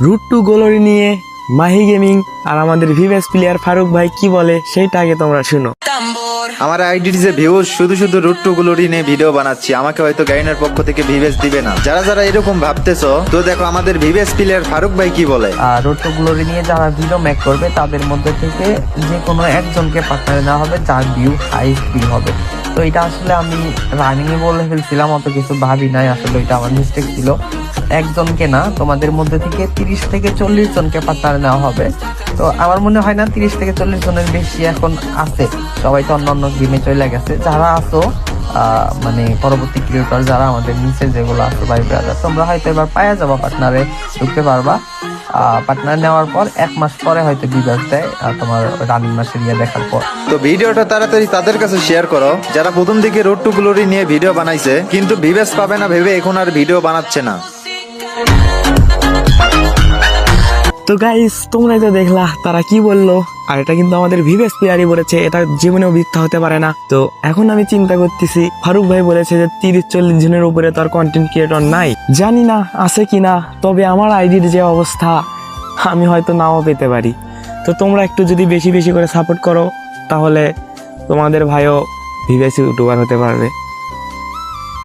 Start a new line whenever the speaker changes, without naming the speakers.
Root to Glory নিয়ে Mahi gaming আর আমাদের ভিভেস player Faruk ভাই কি বলে সেইটা আগে তোমরা শুনো।
আমার আইডির যে ভিউজ শুধু শুধু রুট টু গ্লোরি নিয়ে ভিডিও বানাচ্ছি, আমাকে হয়তো গাইনার পক্ষ থেকে ভিভেস দিবে না। যারা যারা এরকম ভাবতেছো, তো দেখো আমাদের ভিভেস প্লেয়ার ফারুক ভাই কি বলে।
আর রোড টু গ্লোরি নিয়ে যারা ভিডিও মেক করবে তাদের মধ্যে থেকে যে কোনো একজনকে পার্টনারে নেওয়া হবে যার ভিউ হাইস্ট ভিউ হবে। তো এটা আসলে আমি রানিংয়ে বলে ফেলছিলাম, অত কিছু ভাবি নাই, আসলে এটা আমার মিস্টেক ছিল। একজনকে না, তোমাদের মধ্যে থেকে 30 থেকে 40 জনকে পার্টনারে নেওয়া হবে। তো আমার মনে হয় না 30 থেকে 40 জনের বেশি এখন আছে, সবাই তো অন্য অন্য গেমে চলে গেছে। যারা আছো মানে পরবর্তী ক্রিয়েটর যারা আমাদের নিচে যেগুলো আছে ভাই ব্রাদার, তোমরা হয়তো এবার পাওয়া যাবা, পার্টনারে ঢুকতে পারবা। পার্টনার নেওয়ার পর 1 মাস পরে হয়তো বিভাগ দেয় তোমার রানিং মাসের ইয়ে দেখার পর।
তো ভিডিওটা তাড়াতাড়ি তাদের কাছে শেয়ার করো যারা প্রথম দিকে রোড টু গ্লোরি নিয়ে ভিডিও বানাইছে কিন্তু ভিভেস পাবে না ভেবে এখন আর ভিডিও বানাচ্ছে না।
তো গাইস তোমরাই তো দেখলা তারা কি বললো, আর এটা কিন্তু আমাদের ভিভেস প্লেয়ারই বলেছে, এটা জীবনেও মিথ্যা হতে পারে না। তো এখন আমি চিন্তা করতেছি, ফারুক ভাই বলেছে যে 30-40 জনের উপরে তার কন্টেন্ট ক্রিয়েটর নাই, জানি না আছে কিনা, তবে আমার আইডির যে অবস্থা আমি হয়তো নাও পেতে পারি। তো তোমরা একটু যদি বেশি বেশি করে সাপোর্ট করো তাহলে তোমাদের ভাইও ভিভেস ইউটিউবার হতে পারবে।